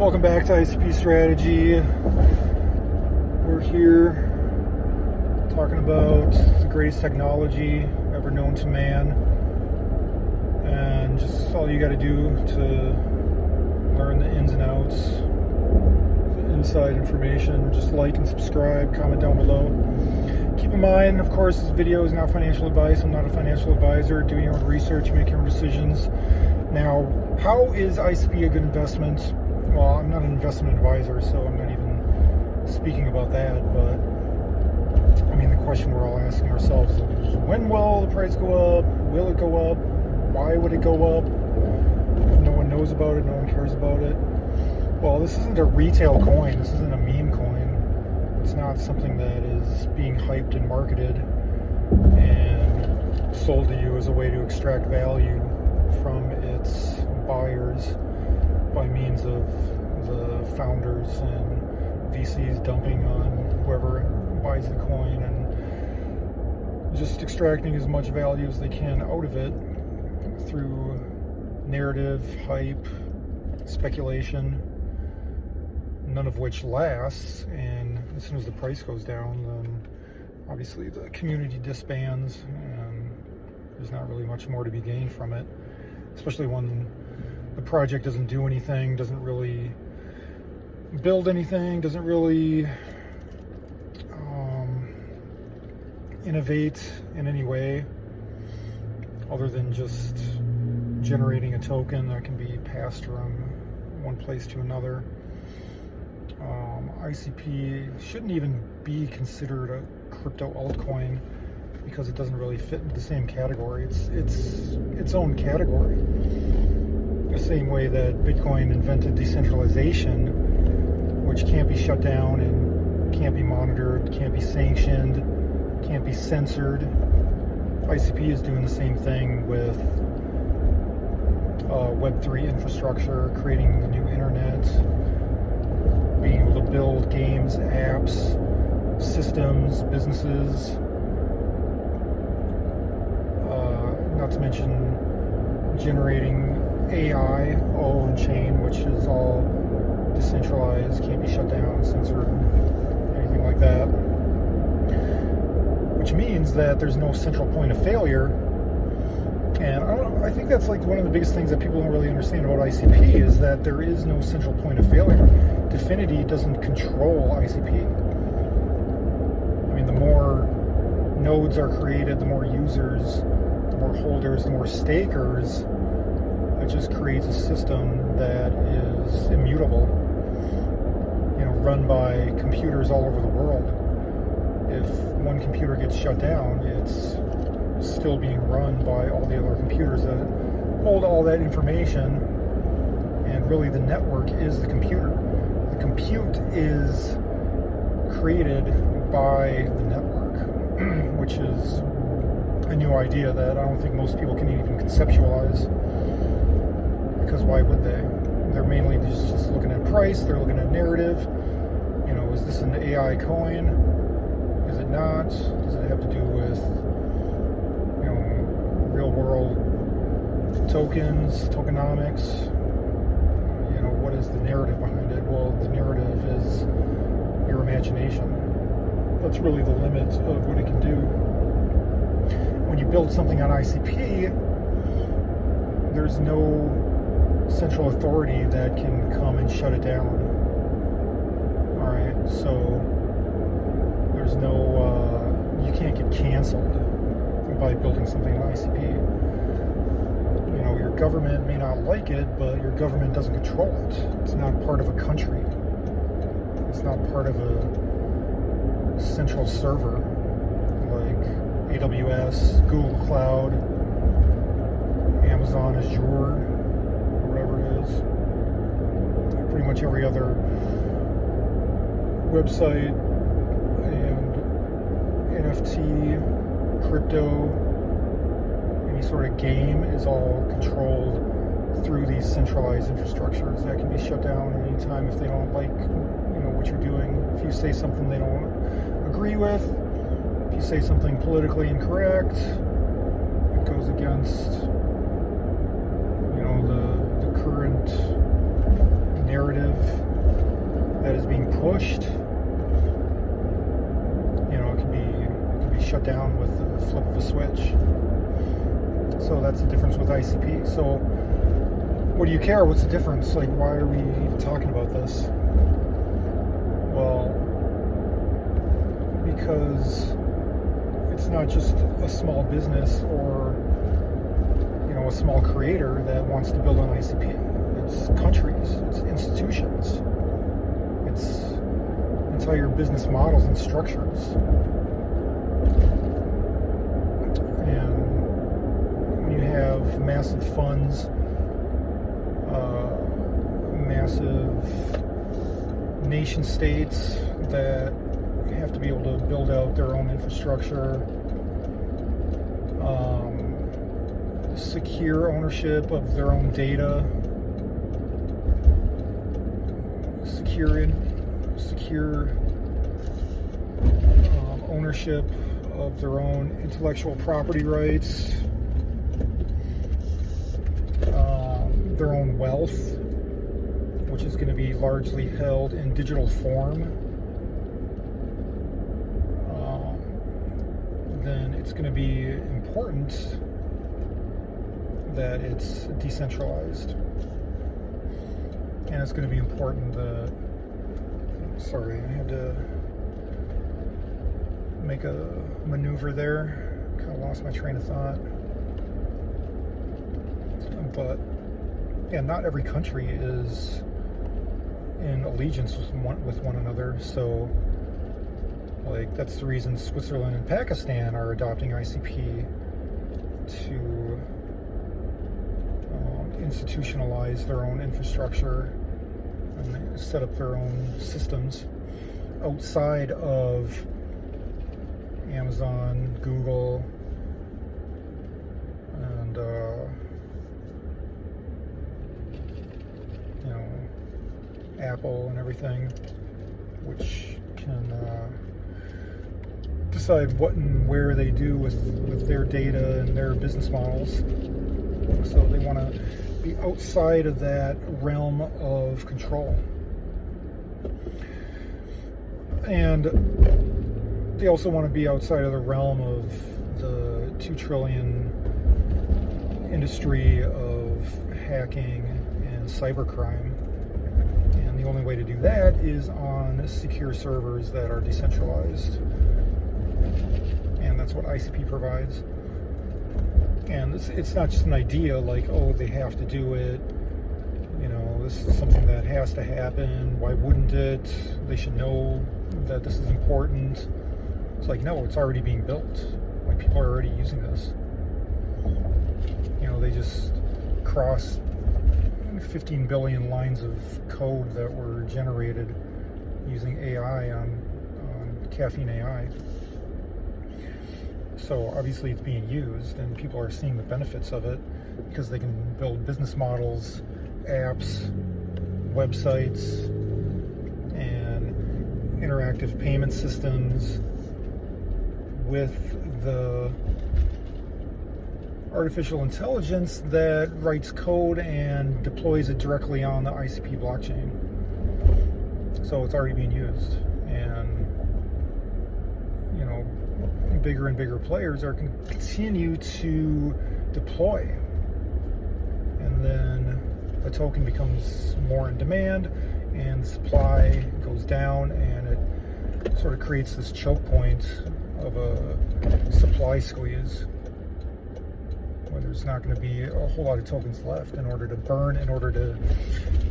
Welcome back to ICP Strategy. We're here talking about the greatest technology ever known to man, and just all you got to do to learn the ins and outs, the inside information. Just like and subscribe, comment down below. Keep in mind, of course, this video is not financial advice. I'm not a financial advisor. Do your own research, make your own decisions. Now, how is ICP a good investment? Well, I'm not an investment advisor, so I'm not even speaking about that, but I mean, the question we're all asking ourselves is, when will the price go up? Will it go up? Why would it go up? No one knows about it, no one cares about it. Well, this isn't a retail coin, this isn't a meme coin. It's not something that is being hyped and marketed and sold to you as a way to extract value from its buyers by means of the founders and VCs dumping on whoever buys the coin and just extracting as much value as they can out of it through narrative, hype, speculation, none of which lasts. And as soon as the price goes down, then obviously the community disbands and there's not really much more to be gained from it, especially when the project doesn't do anything, doesn't really build anything, doesn't really innovate in any way other than just generating a token that can be passed from one place to another. ICP shouldn't even be considered a crypto altcoin because it doesn't really fit into the same category. It's its own category. The same way that Bitcoin invented decentralization, which can't be shut down and can't be monitored, can't be sanctioned, can't be censored. ICP is doing the same thing with Web3 infrastructure, creating the new internet, being able to build games, apps, systems, businesses, not to mention generating AI all on chain, which is all decentralized, can't be shut down, censored, anything like that. Which means that there's no central point of failure. And I think that's like one of the biggest things that people don't really understand about ICP is that there is no central point of failure. Dfinity doesn't control ICP. I mean, the more nodes are created, the more users, the more holders, the more stakers. It just creates a system that is immutable, run by computers all over the world. If one computer gets shut down, it's still being run by all the other computers that hold all that information, and really the network is the computer. The compute is created by the network, which is a new idea that I don't think most people can even conceptualize. Because why would they? They're mainly just looking at price, they're looking at narrative. Is this an AI coin? Is it not? Does it have to do with, real world tokens, tokenomics? What is the narrative behind it? Well, the narrative is your imagination. That's really the limit of what it can do. When you build something on ICP, there's no central authority that can come and shut it down. Alright, so there's no, you can't get canceled by building something on ICP. Your government may not like it, but your government doesn't control it. It's not part of a country. It's not part of a central server like AWS, Google Cloud, Amazon Azure, whatever it is. Pretty much every other website and NFT, crypto, any sort of game is all controlled through these centralized infrastructures that can be shut down at any time if they don't like, what you're doing. If you say something they don't agree with, if you say something politically incorrect, it goes against, the current narrative narrative that is being pushed, it can be shut down with the flip of a switch. So that's the difference with ICP. So what do you care? What's the difference? Like, why are we even talking about this? Well, because it's not just a small business or a small creator that wants to build an ICP. It's countries, it's institutions, it's entire business models and structures. And when you have massive funds, massive nation states that have to be able to build out their own infrastructure, secure ownership of their own data, secure ownership of their own intellectual property rights, their own wealth, which is going to be largely held in digital form, then it's going to be important that it's decentralized. And it's going to be important that, sorry, I had to make a maneuver there. Kind of lost my train of thought. But, yeah, not every country is in allegiance with one another. So, like, that's the reason Switzerland and Pakistan are adopting ICP to institutionalize their own infrastructure and set up their own systems outside of Amazon, Google, and Apple and everything, which can decide what and where they do with their data and their business models. So they want to be outside of that realm of control. And they also want to be outside of the realm of the $2 trillion industry of hacking and cybercrime. And the only way to do that is on secure servers that are decentralized. And that's what ICP provides. And it's not just an idea like, oh, they have to do it. This is something that has to happen. Why wouldn't it? They should know that this is important. It's like, no, it's already being built. Like, people are already using this. They just crossed 15 billion lines of code that were generated using AI on Caffeine AI. So obviously it's being used and people are seeing the benefits of it because they can build business models, apps, websites, and interactive payment systems with the artificial intelligence that writes code and deploys it directly on the ICP blockchain. So it's already being used, and bigger and bigger players are going to continue to deploy, and then the token becomes more in demand and supply goes down, and it sort of creates this choke point of a supply squeeze where there's not going to be a whole lot of tokens left in order to burn, in order to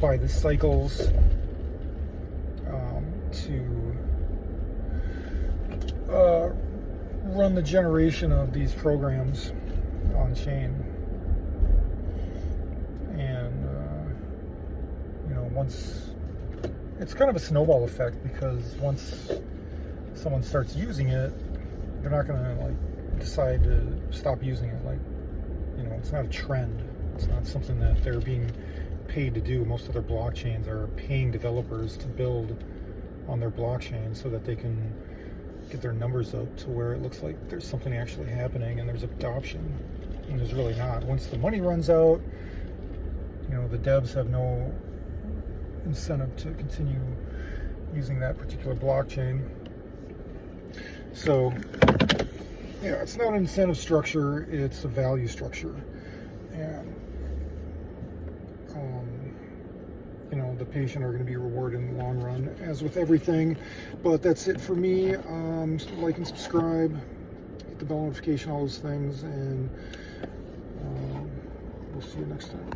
buy the cycles to run the generation of these programs on chain. And once it's kind of a snowball effect, because once someone starts using it, they're not going to decide to stop using it. It's not a trend. It's not something that they're being paid to do. Most other blockchains are paying developers to build on their blockchain so that they can get their numbers up to where it looks like there's something actually happening and there's adoption. And there's really not. Once the money runs out, the devs have no incentive to continue using that particular blockchain. So yeah, it's not an incentive structure, it's a value structure. And you know, the patient are going to be rewarded in the long run, as with everything. But that's it for me. Like and subscribe, hit the bell notification, all those things, and we'll see you next time.